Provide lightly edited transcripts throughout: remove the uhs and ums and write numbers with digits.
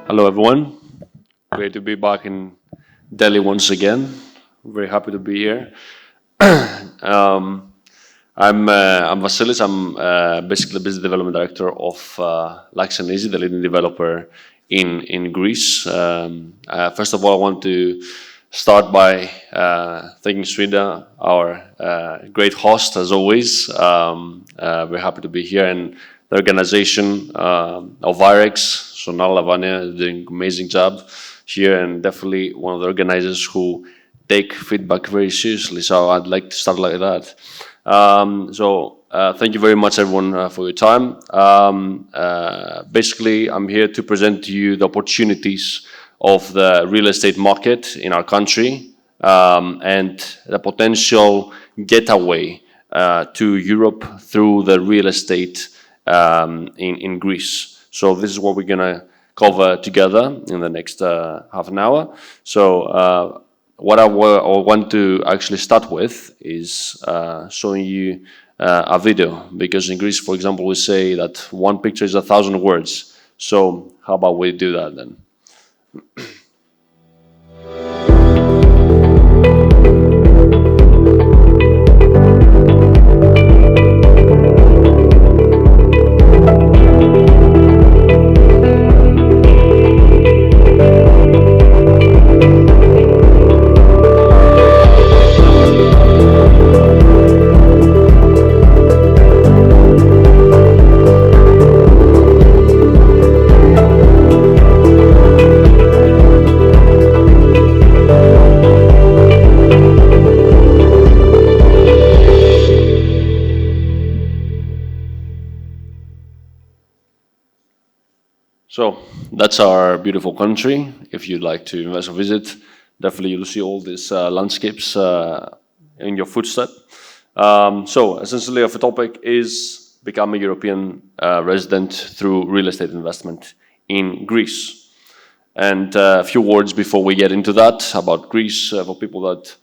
Hello, everyone. Great to be back in Delhi once again. Very happy to be here. um, I'm Vasilis. I'm basically business development director of LUX&EASY, the leading developer in Greece. First of all, I want to start by thanking Srida, our great host, as always. We're happy to be here, and the organization of IREX, so now Lavania is doing an amazing job here, and definitely one of the organizers who take feedback very seriously. So I'd like to start like that. Thank you very much, everyone, for your time. Basically, I'm here to present to you the opportunities of the real estate market in our country and the potential getaway to Europe through the real estate in Greece. So this is what we're going to cover together in the next half an hour. So what I want to actually start with is showing you a video, because in Greece, for example, we say that one picture is 1,000 words. So how about we do that then? So that's our beautiful country. If you'd like to invest or visit, definitely you'll see all these landscapes in your footstep. So essentially, our topic is become a European resident through real estate investment in Greece. And a few words before we get into that about Greece for people that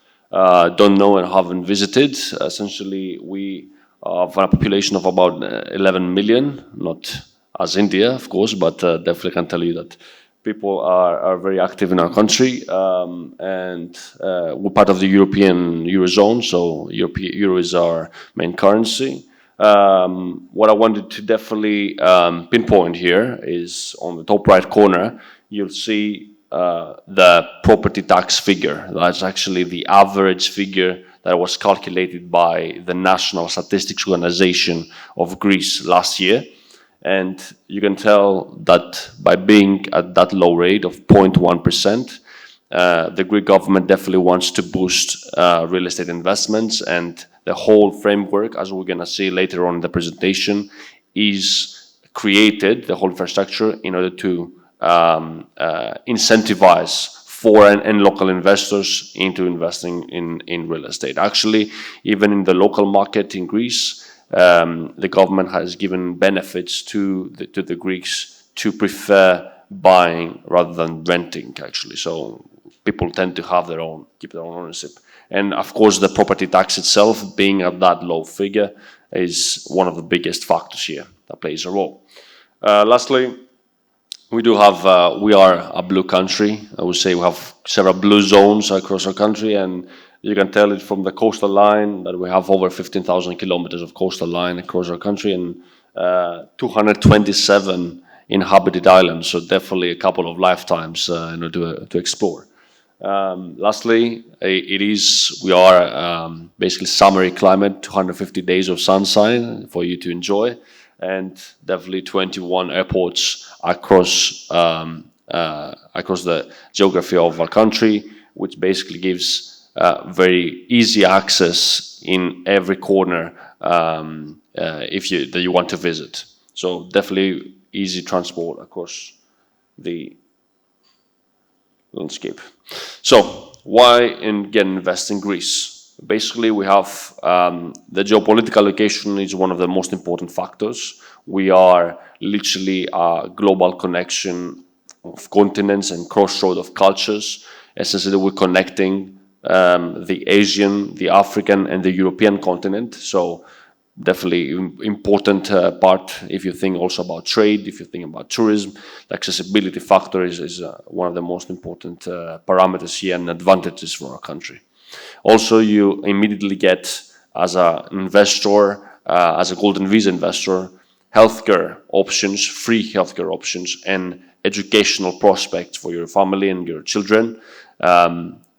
don't know and haven't visited. Essentially, we have a population of about 11 million, not as India, of course, but definitely can tell you that people are very active in our country, and we're part of the European Eurozone, so Euro is our main currency. What I wanted to definitely pinpoint here is on the top right corner, you'll see the property tax figure. That's actually the average figure that was calculated by the National Statistics Organization of Greece last year. And you can tell that by being at that low rate of 0.1%, the Greek government definitely wants to boost real estate investments, and the whole framework, as we're going to see later on in the presentation, is created, the whole infrastructure, in order to incentivize foreign and local investors into investing in real estate. Actually, even in the local market in Greece, the government has given benefits to the Greeks to prefer buying rather than renting, actually. So people tend to have keep their own ownership. And of course, the property tax itself, being at that low figure, is one of the biggest factors here that plays a role. Lastly, we are a blue country. I would say we have several blue zones across our country, and you can tell it from the coastal line that we have over 15,000 kilometers of coastal line across our country, and 227 inhabited islands, so definitely a couple of lifetimes in order to explore. Lastly, we are basically summery climate, 250 days of sunshine for you to enjoy, and definitely 21 airports across the geography of our country, which basically gives very easy access in every corner that you want to visit. So definitely easy transport across the landscape. So why invest in Greece? Basically, we have the geopolitical location is one of the most important factors. We are literally a global connection of continents and crossroad of cultures. Essentially, we're connecting the Asian, the African, and the European continent. So definitely important part if you think also about trade, if you think about tourism. The accessibility factor is one of the most important parameters here and advantages for our country. Also, you immediately get, as an investor, as a golden visa investor, healthcare options, free healthcare options, and educational prospects for your family and your children,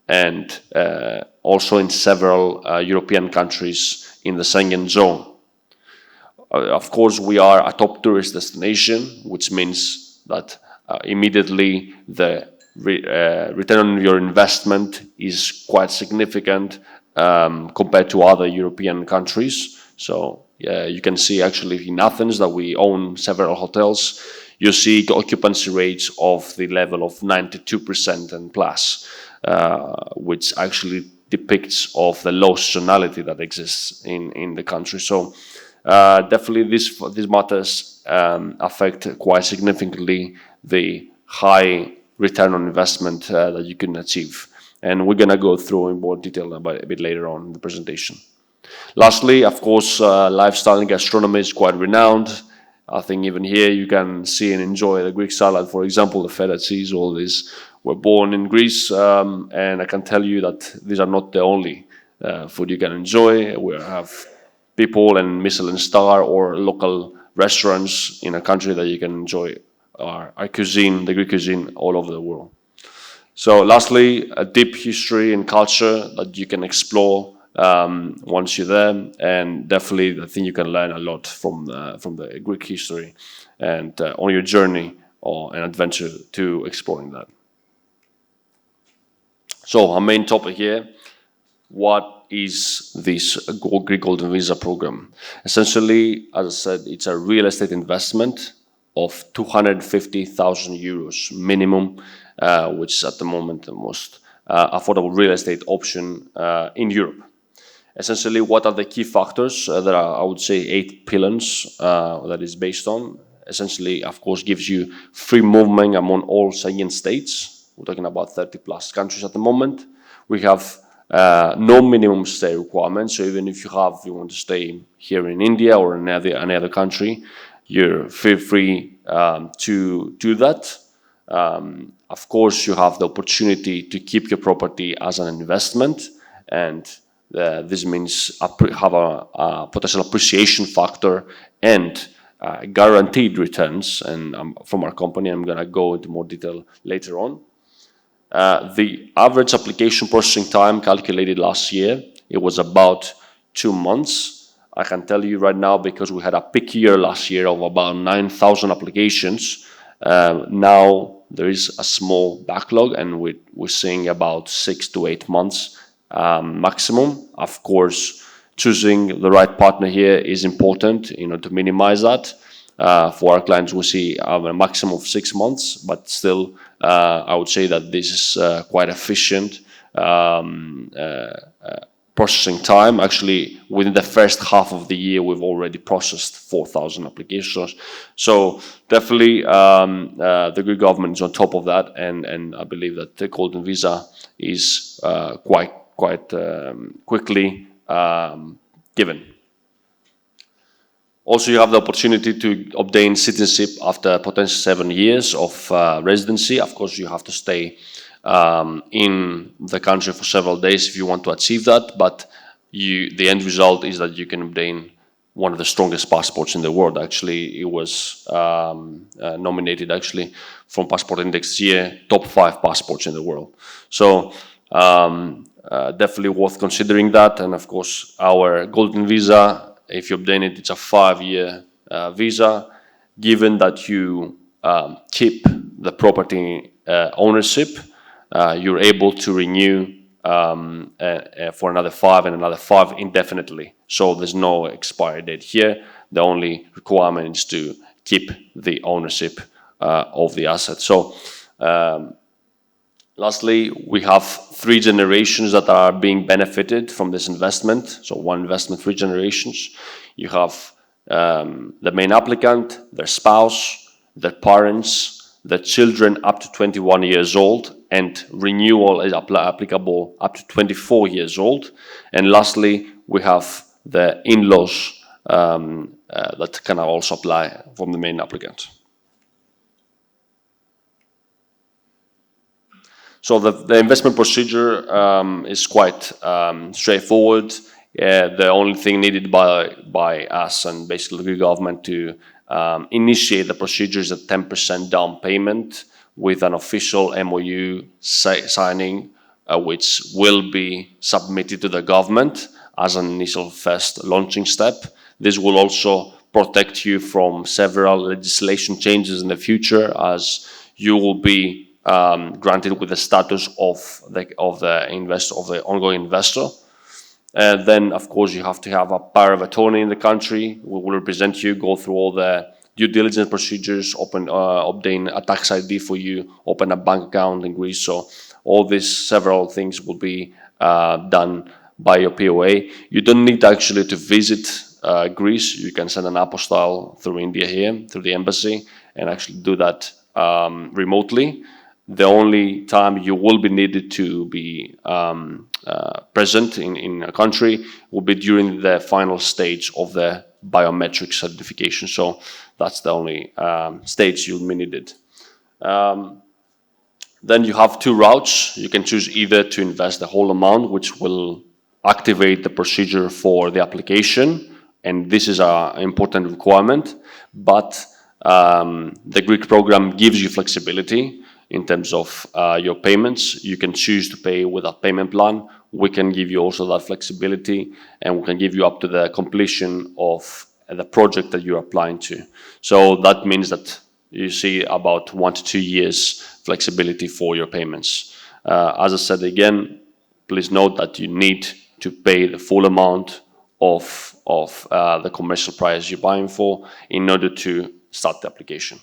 and also in several European countries in the Schengen zone. Of course, we are a top tourist destination, which means that immediately the return on your investment is quite significant compared to other European countries. So you can see actually in Athens that we own several hotels. You see occupancy rates of the level of 92% and plus, which actually depicts of the low seasonality that exists in the country. So definitely these matters affect quite significantly the high return on investment that you can achieve. And we're going to go through in more detail a bit later on in the presentation. Lastly, of course, lifestyle and gastronomy is quite renowned. I think even here you can see and enjoy the Greek salad, for example, the feta cheese, all these were born in Greece. And I can tell you that these are not the only food you can enjoy. We have people and Michelin star or local restaurants in a country that you can enjoy our cuisine, the Greek cuisine, all over the world. So lastly, a deep history and culture that you can explore once you're there, and definitely I think you can learn a lot from the Greek history and on your journey or an adventure to exploring that. So our main topic here, what is this Greek Golden Visa program? Essentially, as I said, it's a real estate investment of 250,000 euros minimum, which is at the moment the most affordable real estate option in Europe. Essentially, what are the key factors? There are, I would say, 8 pillars that is based on. Essentially, of course, gives you free movement among all Schengen states. We're talking about 30 plus countries at the moment. We have no minimum stay requirement. So even if you want to stay here in India or in any other country, you're free to do that. Of course, you have the opportunity to keep your property as an investment, and this means have a potential appreciation factor and guaranteed returns. And from our company, I'm going to go into more detail later on. The average application processing time calculated last year, it was about 2 months. I can tell you right now, because we had a peak year last year of about 9,000 applications. Now there is a small backlog, and we're seeing about 6 to 8 months maximum. Of course, choosing the right partner here is important, to minimize that. For our clients, we see a maximum of 6 months, but still, I would say that this is quite efficient processing time. Actually, within the first half of the year, we've already processed 4,000 applications. So definitely, the Greek government is on top of that, and I believe that the Golden Visa is quite quickly given. Also, you have the opportunity to obtain citizenship after potentially 7 years of residency. Of course, you have to stay in the country for several days if you want to achieve that, but the end result is that you can obtain one of the strongest passports in the world. Actually, it was nominated actually from Passport Index this year, top 5 passports in the world. So definitely worth considering that. And of course, our Golden Visa, if you obtain it, it's a 5-year visa. Given that you keep the property ownership, you're able to renew for another 5 and another 5 indefinitely. So there's no expiry date here. The only requirement is to keep the ownership of the asset. So lastly, we have 3 generations that are being benefited from this investment. So one investment, 3 generations. You have the main applicant, their spouse, their parents, their children up to 21 years old, and renewal is applicable up to 24 years old. And lastly, we have the in-laws that can also apply from the main applicant. So the investment procedure is quite straightforward. The only thing needed by us and basically the Greek government to initiate the procedure is a 10% down payment with an official MOU signing, which will be submitted to the government as an initial first launching step. This will also protect you from several legislation changes in the future, as you will be granted with the status of the ongoing investor. Then, of course, you have to have a power of attorney in the country. We will represent you, go through all the due diligence procedures, obtain a tax ID for you, open a bank account in Greece. So all these several things will be done by your POA. You don't need actually to visit Greece. You can send an apostille through India here, through the embassy, and actually do that remotely. The only time you will be needed to be present in a country will be during the final stage of the biometric certification. So that's the only stage you'll be needed. Then you have two routes. You can choose either to invest the whole amount, which will activate the procedure for the application, and this is an important requirement, but the Greek program gives you flexibility in terms of your payments. You can choose to pay with a payment plan. We can give you also that flexibility, and we can give you up to the completion of the project that you're applying to. So that means that you see about 1 to 2 years flexibility for your payments. As I said again, please note that you need to pay the full amount of the commercial price you're buying for in order to start the application.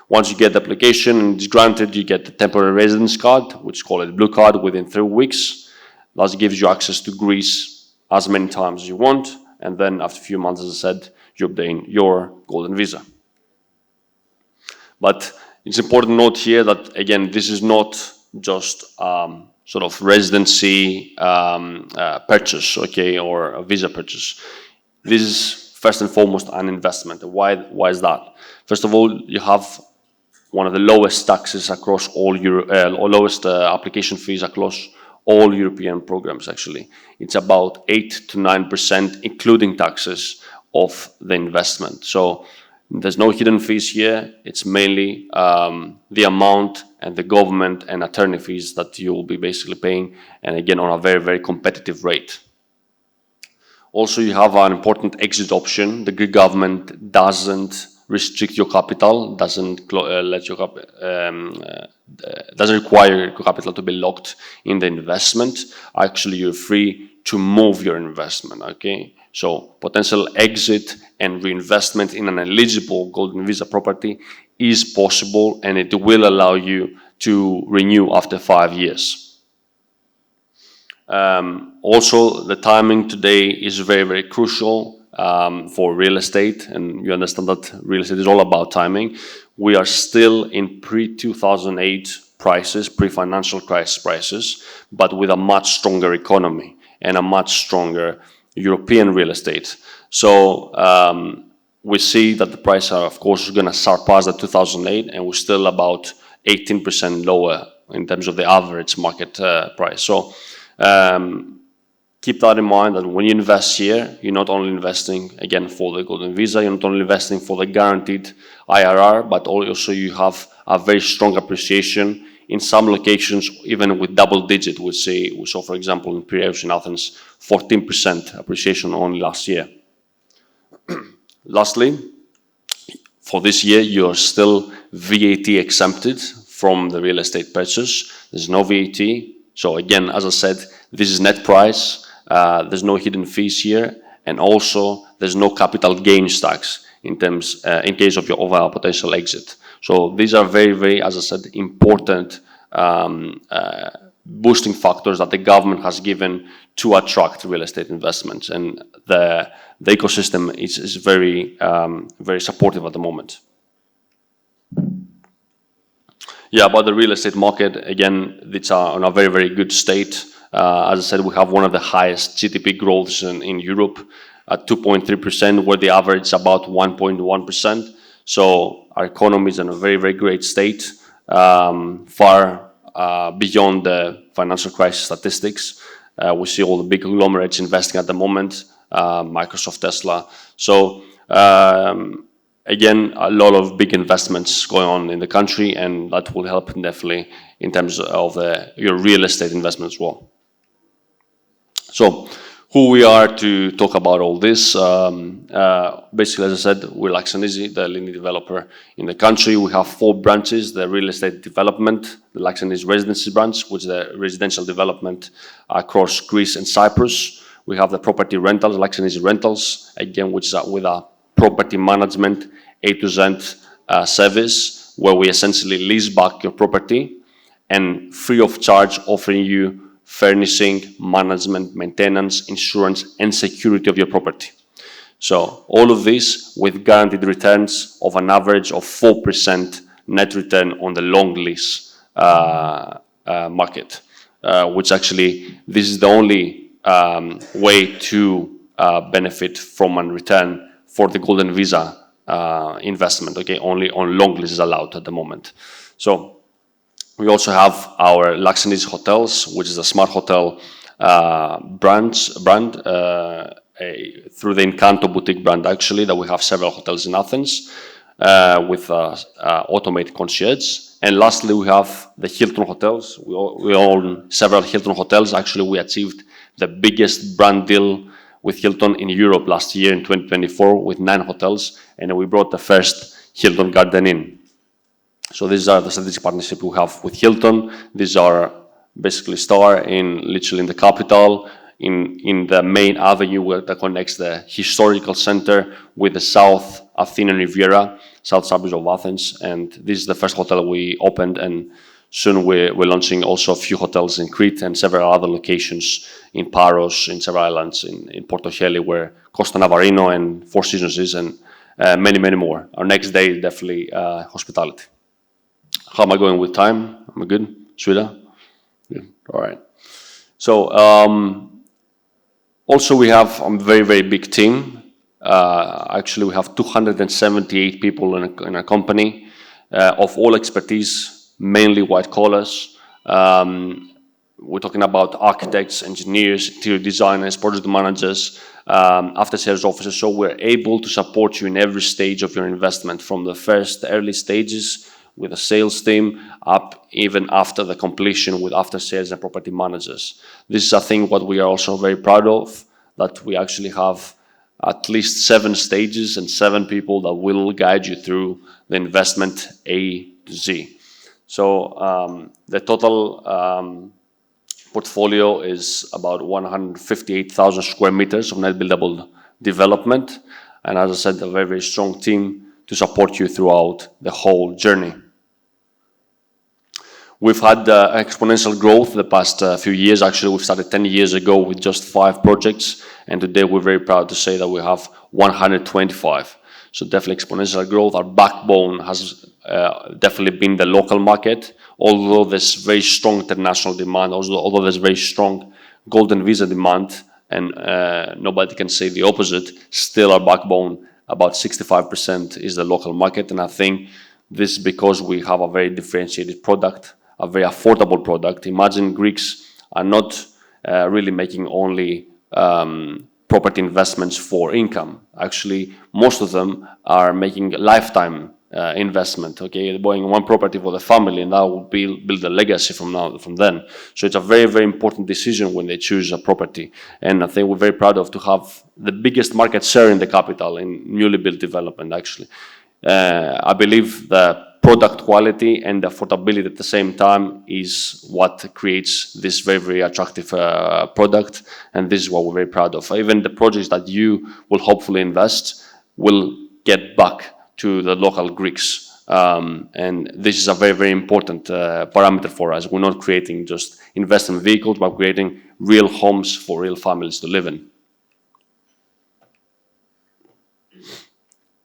Once you get the application and it's granted, you get the temporary residence card, which is called a blue card, within 3 weeks. That gives you access to Greece as many times as you want, and then after a few months, as I said, you obtain your golden visa. But it's important to note here that, again, this is not just sort of residency purchase, okay, or a visa purchase. This is first and foremost an investment. Why is that? First of all, you have one of the lowest taxes across all lowest application fees across all European programs, actually. It's about 8 to 9%, including taxes, of the investment. So there's no hidden fees here. It's mainly the amount and the government and attorney fees that you will be basically paying, and again, on a very, very competitive rate. Also, you have an important exit option. The Greek government doesn't restrict your capital, doesn't require your capital to be locked in the investment. Actually, you're free to move your investment, okay? So potential exit and reinvestment in an eligible golden visa property is possible, and it will allow you to renew after 5 years. Also, the timing today is very, very crucial for real estate, and you understand that real estate is all about timing. We are still in pre-2008 prices, pre-financial crisis prices, but with a much stronger economy and a much stronger European real estate. So we see that the prices are, of course, going to surpass the 2008, and we're still about 18% lower in terms of the average market price. So keep that in mind, that when you invest here, you're not only investing, again, for the golden visa, you're not only investing for the guaranteed IRR, but also you have a very strong appreciation in some locations, even with double digit. We saw, for example, in Piraeus in Athens, 14% appreciation only last year. Lastly, for this year, you're still VAT exempted from the real estate purchase. There's no VAT. So again, as I said, this is net price. There's no hidden fees here, and also there's no capital gains tax in case of our potential exit. So these are very, very, as I said, important boosting factors that the government has given to attract real estate investments, and the ecosystem is very, very supportive at the moment. Yeah, about the real estate market, again, it's on a very, very good state. As I said, we have one of the highest GDP growths in Europe. at 2.3%, where the average is about 1.1%. So our economy is in a very, very great state, far beyond the financial crisis statistics. We see all the big conglomerates investing at the moment, Microsoft, Tesla. So again, a lot of big investments going on in the country, and that will help definitely in terms of your real estate investment as well. So who we are to talk about all this. Basically, as I said, we're LUX&EASY, the leading developer in the country. We have 4 branches: the real estate development, the LUX&EASY Residency branch, which is the residential development across Greece and Cyprus. We have the property rentals, LUX&EASY Rentals, again, which is with a property management A to Z service, where we essentially lease back your property and free of charge offering you furnishing, management, maintenance, insurance, and security of your property. So all of this with guaranteed returns of an average of 4% net return on the long lease market, which actually this is the only way to benefit from a return for the Golden Visa investment. Okay, only on long leases allowed at the moment. So we also have our LUX&EASY Hotels, which is a smart hotel brand through the Encanto boutique brand, actually, that we have several hotels in Athens with automated concierge. And lastly, we have the Hilton hotels. We own several Hilton hotels. Actually, we achieved the biggest brand deal with Hilton in Europe last year in 2024 with 9 hotels, and we brought the first Hilton Garden Inn. So these are the strategic partnerships we have with Hilton. These are basically literally in the capital, in the main avenue that connects the historical center with the South Athenian Riviera, south suburbs of Athens. And this is the first hotel we opened, and soon we're launching also a few hotels in Crete and several other locations in Paros, in several islands, in Porto Heli, where Costa Navarino and Four Seasons is, and many, many more. Our next day is definitely hospitality. How am I going with time? Am I good? Swida? Good. All right. So also we have a very, very big team. Actually, we have 278 people in a company of all expertise, mainly white collars. We're talking about architects, engineers, interior designers, project managers, after sales officers. So we're able to support you in every stage of your investment, from the first early stages with a sales team up even after the completion with after sales and property managers. This is, I think, what we are also very proud of, that we actually have at least 7 stages and 7 people that will guide you through the investment A to Z. So the total portfolio is about 158,000 square meters of net buildable development. And as I said, a very, very strong team to support you throughout the whole journey. We've had exponential growth the past few years. Actually, we started 10 years ago with just 5 projects, and today we're very proud to say that we have 125. So definitely exponential growth. Our backbone has definitely been the local market, although there's very strong international demand, although there's very strong Golden Visa demand, and nobody can say the opposite. Still, our backbone, about 65%, is the local market, and I think this is because we have a very differentiated product, a very affordable product. Imagine Greeks are not really making only property investments for income. Actually, most of them are making lifetime investment. Okay, they're buying one property for the family, and that will build a legacy from then. So it's a very, very important decision when they choose a property. And I think we're very proud to have the biggest market share in the capital in newly built development. Actually, I believe the product quality and affordability at the same time is what creates this very, very attractive product, and this is what we're very proud of. Even the projects that you will hopefully invest will get back to the local Greeks, and this is a very, very important parameter for us. We're not creating just investment vehicles, but creating real homes for real families to live in.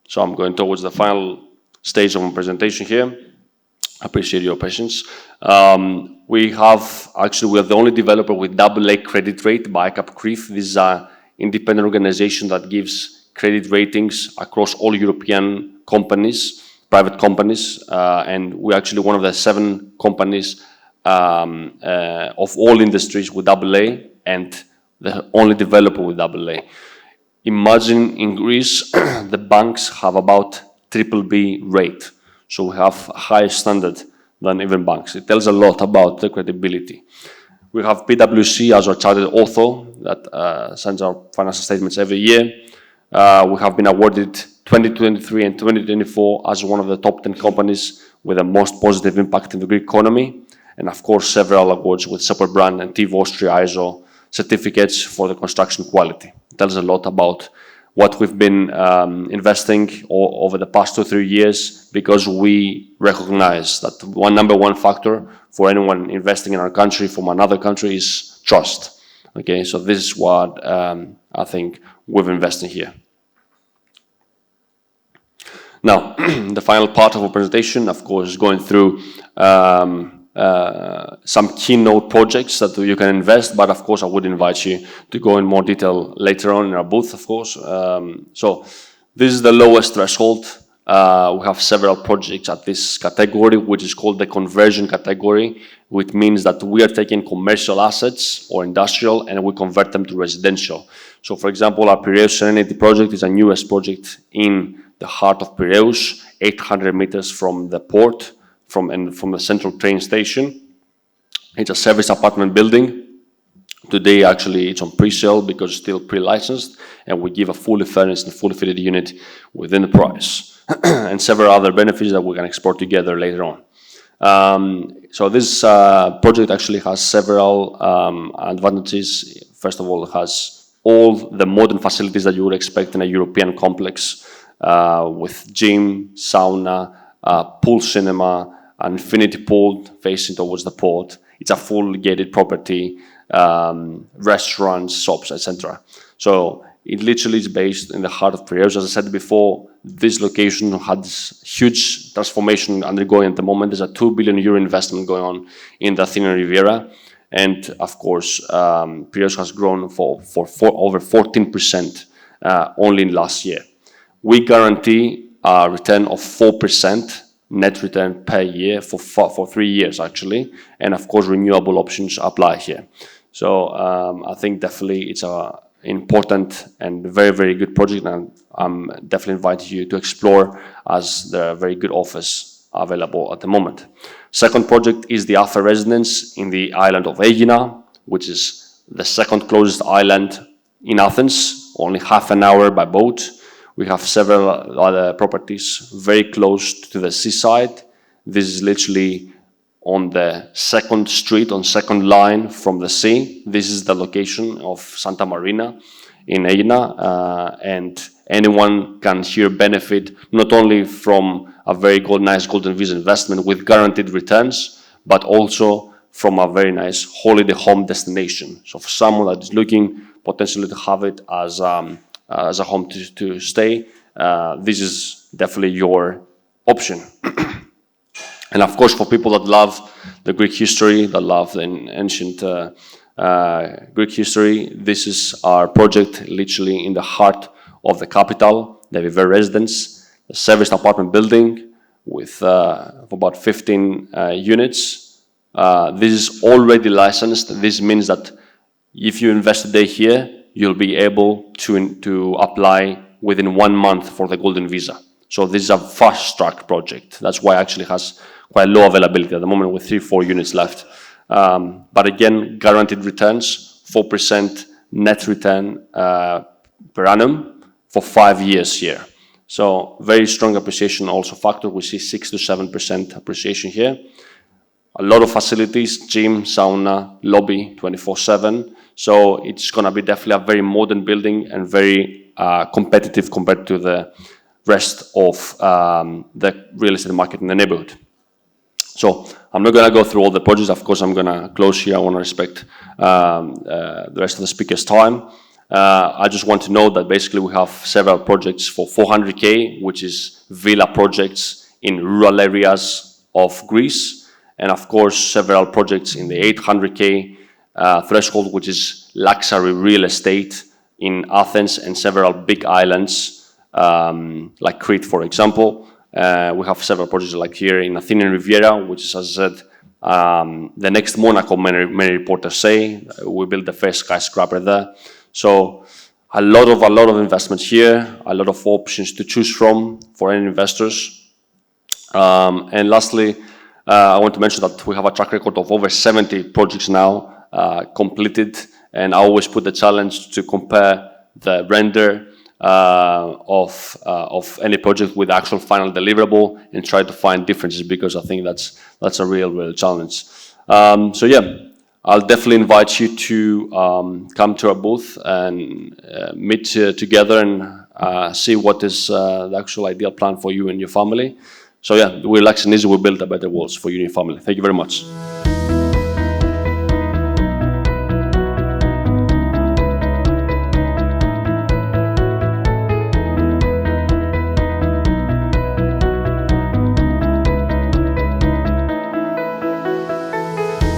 So I'm going towards the final stage of my presentation here. I appreciate your patience. We are the only developer with AA credit rate by ICAP CRIF. This is an independent organization that gives credit ratings across all European companies, private companies, and we're actually one of the 7 companies of all industries with AA, and the only developer with AA. Imagine in Greece, the banks have about BBB rate. So we have a higher standard than even banks. It tells a lot about the credibility. We have PwC as our chartered author that sends our financial statements every year. We have been awarded 2023 and 2024 as one of the top 10 companies with the most positive impact in the Greek economy. And of course, several awards with Super Brand and TIV Austria ISO certificates for the construction quality. It tells a lot about what we've been investing over the past 2 or 3 years, because we recognize that number one factor for anyone investing in our country from another country is trust. Okay, so this is what I think we've invested here. Now, the final part of our presentation, of course, is going through some keynote projects that you can invest, but of course I would invite you to go in more detail later on in our booth, of course. So this is the lowest threshold. We have several projects at this category, which is called the conversion category, which means that we are taking commercial assets or industrial and we convert them to residential. So for example, our Piraeus Serenity project is a newest project in the heart of Piraeus, 800 meters from the port, from the central train station. It's a service apartment building. Today, actually, it's on pre-sale because it's still pre-licensed, and we give a fully furnished and fully fitted unit within the price, and several other benefits that we can explore together later on. So this project actually has several advantages. First of all, it has all the modern facilities that you would expect in a European complex, with gym, sauna, pool cinema, an infinity pool facing towards the port. It's a full gated property, restaurants, shops, etc. So it literally is based in the heart of Piraeus. As I said before, this location had this huge transformation undergoing at the moment. There's a €2 billion investment going on in the Athenian Riviera. And of course, Piraeus has grown for over 14% only in last year. We guarantee a return of 4% net return per year for 3 years, actually. And of course, renewable options apply here. So I think definitely it's an important and very, very good project, and I'm definitely inviting you to explore, as there are very good offers available at the moment. Second project is the Alpha Residence in the island of Aegina, which is the second closest island in Athens, only half an hour by boat. We have several other properties very close to the seaside. This is literally on the second street, on second line from the sea. This is the location of Santa Marina in Aegina, and anyone can here benefit not only from a very nice golden visa investment with guaranteed returns, but also from a very nice holiday home destination. So for someone that is looking potentially to have it as a home to stay, this is definitely your option. And of course, for people that love the Greek history, that love the ancient Greek history, this is our project literally in the heart of the capital, the Viver Residence, a serviced apartment building with about 15 units. This is already licensed. This means that if you invest today here, you'll be able to apply within 1 month for the golden visa. So this is a fast-track project. That's why it actually has quite low availability at the moment, with 3-4 units left. But again, guaranteed returns, 4% net return per annum for 5 years here. So very strong appreciation also factor. We see 6 to 7% appreciation here. A lot of facilities, gym, sauna, lobby, 24/7. So it's going to be definitely a very modern building and very competitive compared to the rest of the real estate market in the neighborhood. So I'm not going to go through all the projects. Of course, I'm going to close here. I want to respect the rest of the speakers' time. I just want to know that basically we have several projects for 400K, which is villa projects in rural areas of Greece. And of course, several projects in the 800K threshold, which is luxury real estate in Athens and several big islands, like Crete, for example. We have several projects like here in Athenian Riviera, which is, as I said, the next Monaco, many reporters say. We built the first skyscraper there. So a lot of investments here, a lot of options to choose from for any investors. And lastly, I want to mention that we have a track record of over 70 projects now completed, and I always put the challenge to compare the render of any project with the actual final deliverable and try to find differences, because I think that's a real challenge. So yeah, I'll definitely invite you to come to our booth and meet together and see what is the actual ideal plan for you and your family. So yeah, with LUX&EASY, we build a better world for you and your family. Thank you very much.